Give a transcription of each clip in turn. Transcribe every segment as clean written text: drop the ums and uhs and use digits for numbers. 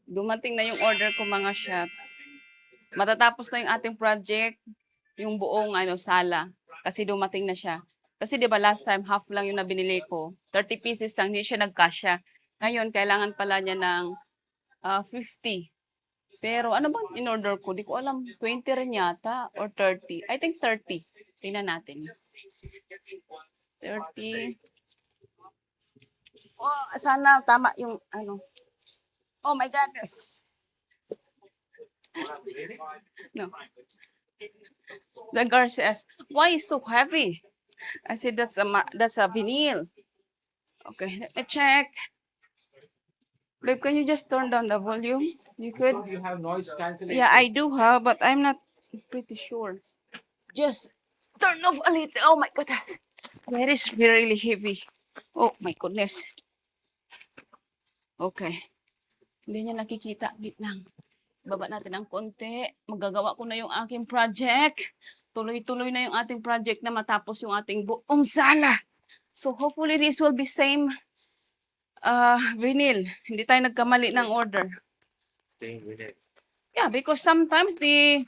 Dumating na yung order ko mga shots. Matatapos na yung ating project, yung buong sala. Kasi dumating na siya. Kasi 'di ba last time half lang yung nabinili ko. 30 pieces lang, hindi siya nagkasya. Ngayon kailangan pala niya ng 50. Pero ano bang in-order ko? Di ko alam. 20 rin yata or 30. I think 30. Tingnan natin. 30. Oh, sana tama yung ano. Oh my goodness. No. The girl says, "Why is so heavy?" I said, that's a vinyl. Okay, let me check. Babe, can you just turn down the volume? You could? You have noise cancellation. Yeah, I do have, but I'm not pretty sure. Just turn off a little. Oh my goodness. That is really heavy. Oh my goodness. Okay. Hindi niya nakikita. Wait lang. Baba natin ng konti. Magagawa ko na yung aking project. Tuloy-tuloy na yung ating project na matapos yung ating buong sala. So hopefully this will be same vinyl. Hindi tayo nagkamali ng order. Same vinyl. Yeah, because sometimes they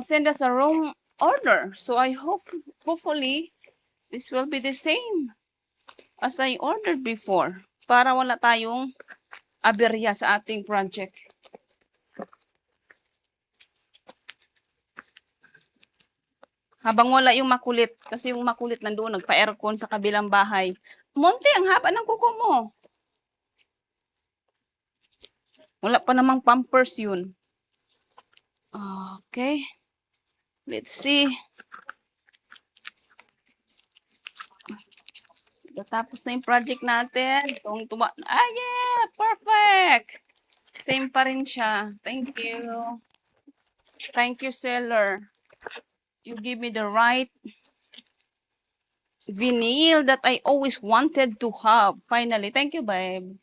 send us a wrong order. So I hopefully this will be the same as I ordered before. Para wala tayong aberya sa ating project. Habang wala yung makulit, kasi yung makulit nandoon, nagpa-aircon sa kabilang bahay. Monte, ang haba ng kuko mo. Wala pa namang pampers yun. Okay. Let's see. Tapos na yung project natin. Yeah! Perfect! Same pa rin siya. Thank you. Thank you, seller. You give me the right vinyl that I always wanted to have. Finally. Thank you, babe.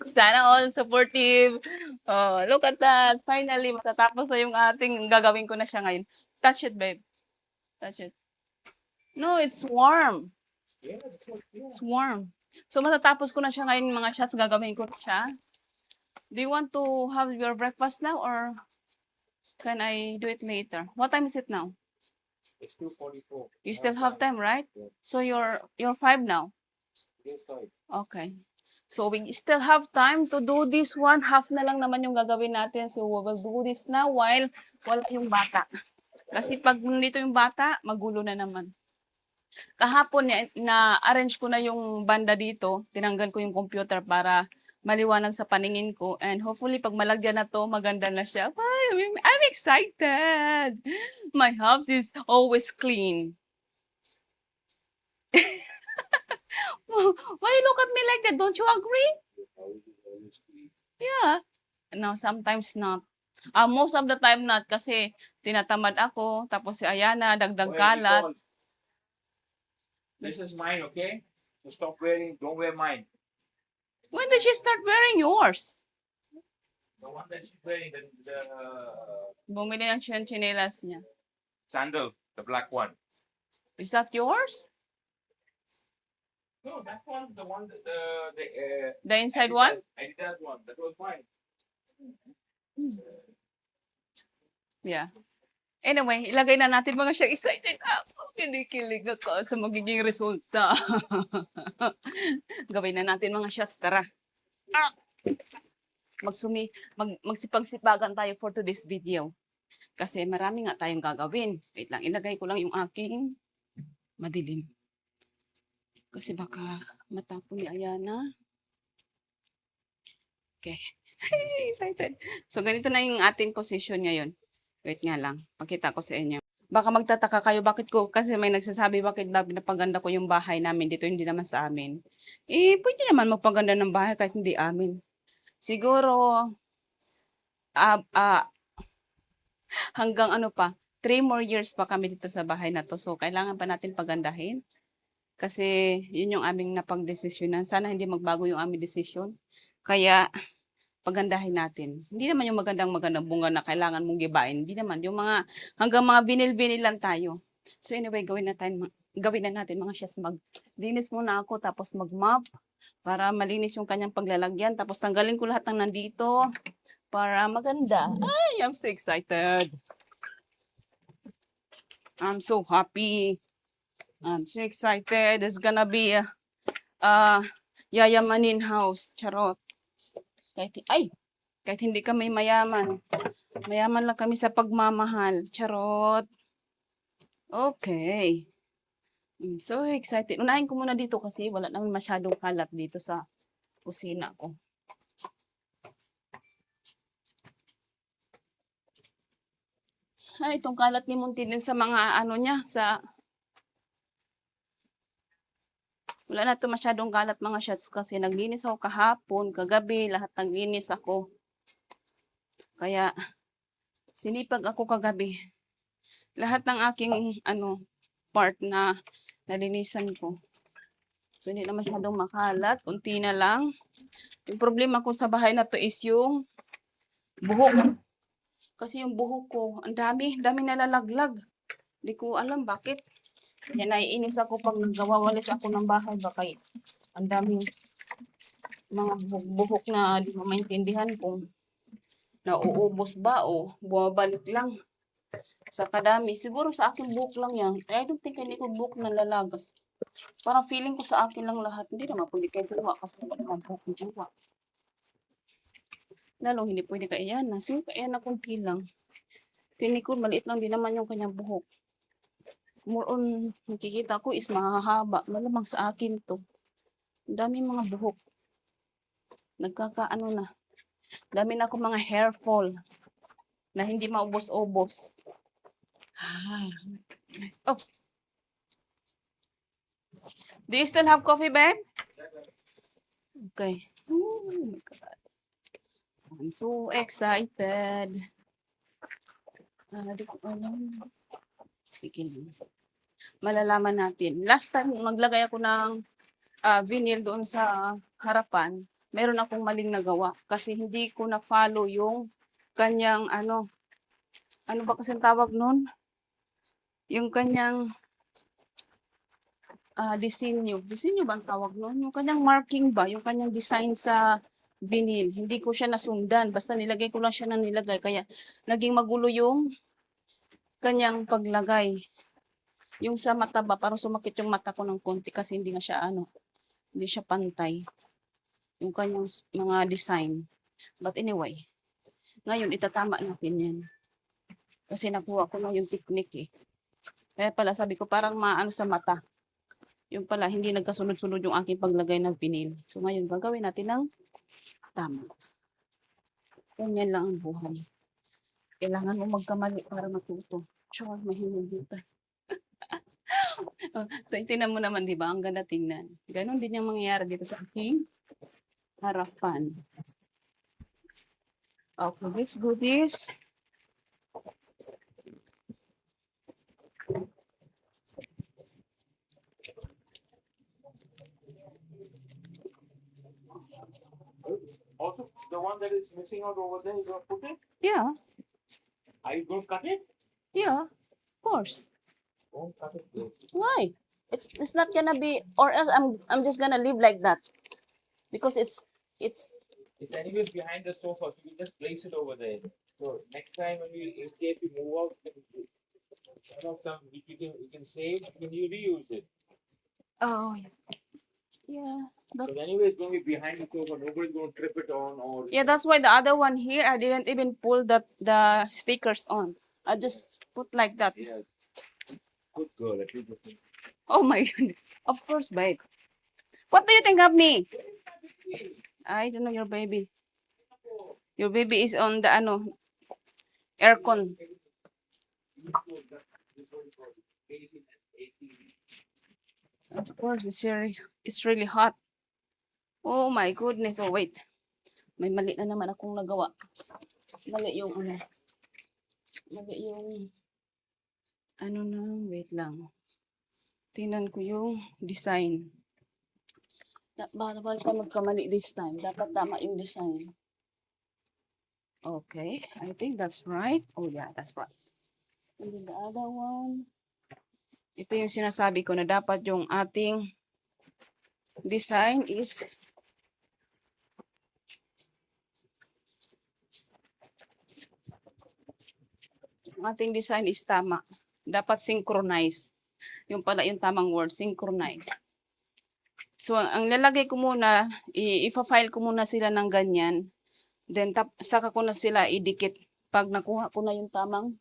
Sana all supportive. Oh, look at that. Finally, matatapos na yung ating gagawin ko na siya ngayon. Touch it, babe. Touch it. No, it's warm. It's warm. So, matatapos ko na siya ngayon, mga shots, gagawin ko na siya. Do you want to have your breakfast now or can I do it later? What time is it now? It's 2:44. You still have time, right? So you're 5 now? Yes, 5. Okay. So we still have time to do this one. Half na lang naman yung gagawin natin. So we will do this now while wala yung bata. Kasi pag nandito yung bata, magulo na naman. Kahapon na-arrange ko na yung banda dito. Tinanggal ko yung computer para maliwanag sa paningin ko. And hopefully, pag malagyan na to, maganda na siya. Ay, I'm excited! My house is always clean. Why you look at me like that? Don't you agree? Yeah. No, sometimes not. Most of the time not kasi tinatamad ako. Tapos si Ayana, dagdag kalat. This is mine, okay? So stop wearing, don't wear mine. When did she start wearing yours? The one that she's wearing, Bumili ng chinelas niya. sandal, the black one. Is that yours? No, that one, the one that The inside one? Adidas one, that was mine. Yeah. Anyway, ilagay na natin mga siya. Excited ako. Kinikilig ako sa magiging resulta. Gawin na natin mga shots. Tara. Magsipag-sipagan tayo for today's video. Kasi marami nga tayong gagawin. Wait lang, ilagay ko lang yung aking madilim. Kasi baka matapon ni Ayana. Okay. Excited. So, ganito na yung ating position ngayon. Wait nga lang. Pakita ko sa inyo. Baka magtataka kayo, bakit ko, kasi may nagsasabi, bakit napaganda ko yung bahay namin dito, hindi naman sa amin. Pwede naman magpaganda ng bahay kahit hindi amin. Siguro, hanggang 3 more years pa kami dito sa bahay na to. So, kailangan pa natin pagandahin. Kasi, yun yung aming napagdesisyonan. Sana hindi magbago yung aming desisyon. Kaya, pagandahin natin. Hindi naman yung magandang bunga na kailangan mong gibain. Hindi naman. Yung hanggang mga vinil-vinil lang tayo. So anyway, gawin gawin na natin mga chefs. Maglinis muna ako tapos mag-mop para malinis yung kanyang paglalagyan. Tapos tanggalin ko lahat ng nandito para maganda. Ay, I'm so excited. I'm so happy. I'm so excited. It's gonna be yayamanin house. Charot. Kahit hindi kami mayaman. Mayaman lang kami sa pagmamahal. Charot. Okay. I'm so excited. Unahin ko muna dito kasi wala naman masyadong kalat dito sa kusina ko. Ay, itong kalat ni Munti din sa mga ano niya, sa wala na ito masyadong kalat mga shots kasi naglinis ako kahapon, kagabi, lahat naglinis ako. Kaya, sinipag ako kagabi. Lahat ng aking, part na nalinisan ko. So, hindi na masyadong makalat, unti na lang. Yung problema ko sa bahay na to is yung buhok. Kasi yung buhok ko, ang dami nalalaglag. Hindi ko alam bakit. Yan, naiinis ako pag nagawawalis ako ng bahay. Baka ang daming mga buhok na di mo maintindihan kung nauubos ba o bumabalik lang sa kadami. Siguro sa akin buhok lang yan. I don't think hindi ko buhok na lalagas. Parang feeling ko sa akin lang lahat. Hindi naman pwede kayo jowa kasi wala naman buhok ng jowa. Lalo hindi pwede ka iyan. So, kaya na kunti lang. Feeling ko maliit lang din naman yung kanyang buhok. More on, nakikita ko is mahahaba. Malamang sa akin to. Ang dami mga buhok. Nagkakaano na. Dami na ako mga hair fall na hindi maubos-ubos. Oh. Do you still have coffee, babe? Okay. Oh my God. I'm so excited. Di ko alam. Sige lang. Malalaman natin. Last time, maglagay ako ng vinyl doon sa harapan. Meron akong maling nagawa. Kasi hindi ko na-follow yung kanyang, ano ba kasi tawag nun? Yung kanyang disenyo. Disenyo ba ang tawag nun? Yung kanyang marking ba? Yung kanyang design sa vinyl. Hindi ko siya nasundan. Basta nilagay ko lang siya ng nilagay. Kaya naging magulo yung kanyang paglagay. Yung sa mata ba, parang sumakit yung mata ko ng konti kasi hindi nga siya hindi siya pantay. Yung kanyang mga design. But anyway, ngayon itatama natin yan. Kasi nakuha ko na yung technique eh. Kaya pala sabi ko parang maano sa mata. Yung pala hindi nagkasunod-sunod yung aking paglagay ng vinyl. So ngayon gagawin natin ng tama. Ganyan lang ang buhay. Kailangan mo magkamali para matuto. Char, mahilig dito. So, tingnan mo naman, di ba? Ang ganda tingnan. Ganon din yung mangyayari dito sa aking harapan. Okay, let's do this. Also, the one that is missing out over there, you gonna put it? Yeah, Are you gonna cut it? yeah, of course. Don't cut it. Please. Why? It's not gonna be, or else I'm just gonna leave like that. Because it's It's anyways behind the sofa, so you just place it over there. So next time when you, in case you move out, you can save, you reuse it. oh yeah. But anyway, it's going to be behind the sofa. Nobody's going to trip it on or. Yeah, that's why the other one here I didn't even pull the stickers on. I just put like that. Yeah. Good girl. At least. Oh my goodness. Of course, babe. What do you think of me? I don't know your baby. Your baby is on the aircon. Of course, it's really hot. Oh my goodness. Oh wait. May mali na naman akong nagawa. Mali yung Mali yung wait lang. Tingnan ko yung design. Bawal ka magkamali this time. Dapat tama yung design. Okay, I think that's right. Oh yeah, that's right. And then the other one. Ito yung sinasabi ko na dapat yung ating design is tama. Dapat synchronize. Yung pala yung tamang word, synchronize. So, ang lalagay ko muna, i-file ko muna sila ng ganyan. Then, saka ko na sila idikit pag nakuha ko na yung tamang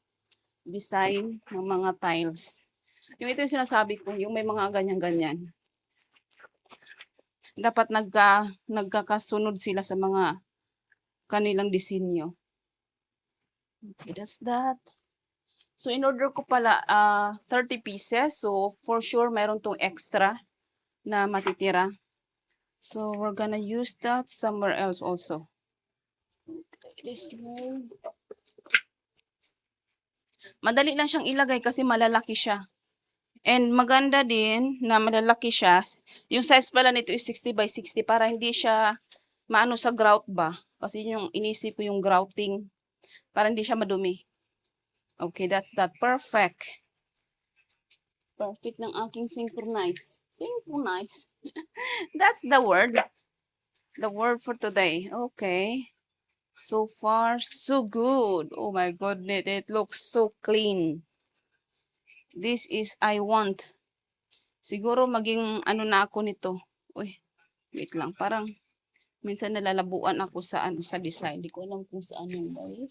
design ng mga tiles. Yung ito yung sinasabi ko, yung may mga ganyan-ganyan. Dapat nagkakasunod sila sa mga kanilang disenyo. Okay, that's that. So, in order ko pala 30 pieces. So, for sure, meron tong extra na matitira. So, we're gonna use that somewhere else also. This way. Madali lang siyang ilagay kasi malalaki siya. And maganda din na malalaki siya. Yung size pala nito is 60 by 60 para hindi siya maano sa grout ba. Kasi yung inisip ko yung grouting para hindi siya madumi. Okay, that's that. Perfect. Perfect ng aking synchronize. Synchronize. That's the word. The word for today. Okay. So far, so good. Oh my goodness, it looks so clean. This is I want. Siguro maging ano na ako nito. Uy, wait lang. Parang minsan nalalabuan ako sa ano sa design. Hindi ko alam kung saan yung way.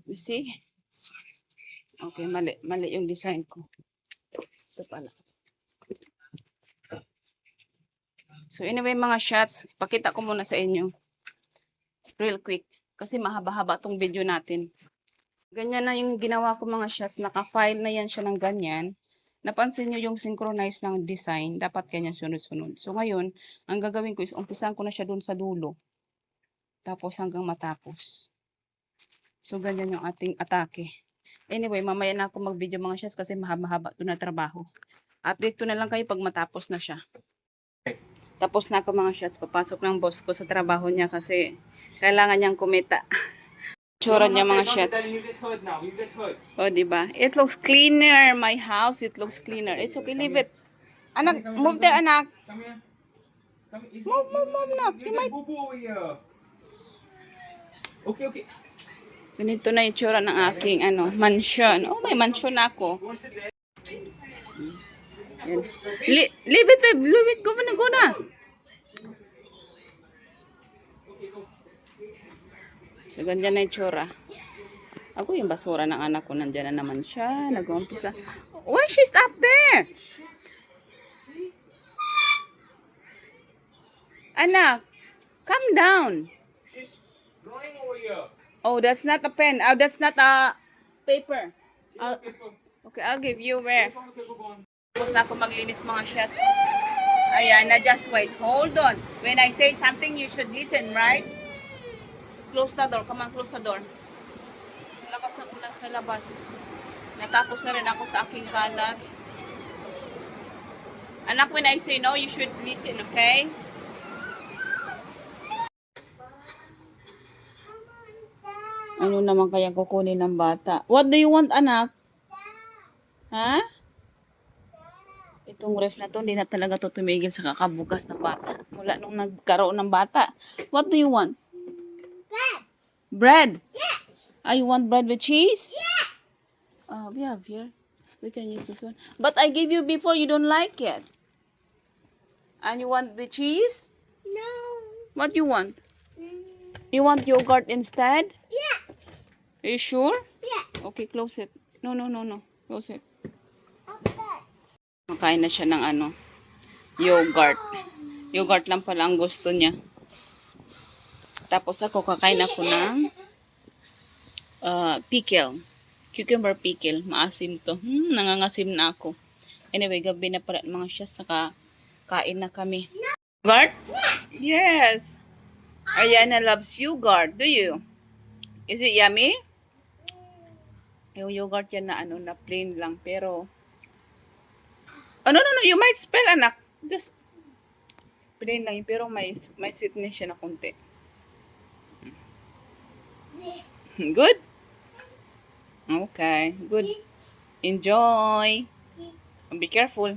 You see? Okay, mali yung design ko. Ito pala. So anyway mga shots, pakita ko muna sa inyo. Real quick. Kasi mahaba-haba tong video natin. Ganyan na yung ginawa ko mga shots. Naka-file na yan siya ng ganyan. Napansin nyo yung synchronize ng design. Dapat ganyan sunod-sunod. So ngayon, ang gagawin ko is umpisan ko na siya dun sa dulo. Tapos hanggang matapos. So ganyan yung ating atake. Anyway, mamaya na ako mag-video mga shots kasi mahaba-haba ito na trabaho. Update ko na lang kayo pag matapos na siya. Tapos na ako mga shots. Papasok ng boss ko sa trabaho niya kasi kailangan niyang kumita. Tsura niya mga shots. Oh, diba? It looks cleaner. My house, it looks cleaner. It's okay, leave it. Anak, move there, anak. Come here. Move, anak. You might... Over here. Okay. Ganito na yung tsura ng aking mansion. Oh, may mansion ako. Yan. Leave it, babe. Leave it. Go na. So, ganyan na yung tsura. Ako yung basura ng anak ko. Nandiyan na naman siya. Nag-uumpisa. Why she's up there? Anak, calm down. She's drawing over here. Oh, that's not a pen. Oh, that's not a paper. Okay, I'll give you where. Tapos na ako maglinis mga shots. Ayan, na just wait. Hold on. When I say something, you should listen, right? Close the door. Come on, close the door. Lakas na ulan sa labas. Natapos na rin ako sa aking kalat. Anak, when I say no, you should listen, okay? Ano naman kaya kukunin ng bata? What do you want, anak? Ha? Itong ref na to, hindi na talaga to tumigil sa kakabukas ng bata. Mula nung nagkaroon ng bata. What do you want? Bread? Yeah. You want bread with cheese? Yeah. We have here. We can use this one. But I gave you before, you don't like it. And you want with cheese? No. What you want? You want yogurt instead? Yeah. Are you sure? Yeah. Okay, close it. No. Close it. Okay. Makain na siya ng yogurt. Yogurt lang pala ang gusto niya. Tapos ako kakain ako ng pickle. Cucumber pickle. Maasim to. Nangangasim na ako. Anyway, gabi na pala mga siya. Saka kain na kami. Yogurt? Yes. Ariana loves yogurt. Do you? Is it yummy? Yung yogurt yan na plain lang. Pero, no. You might spell, anak. Just, plain lang yun. Pero may sweetness siya na konti. Good? Okay, good. Enjoy. Be careful.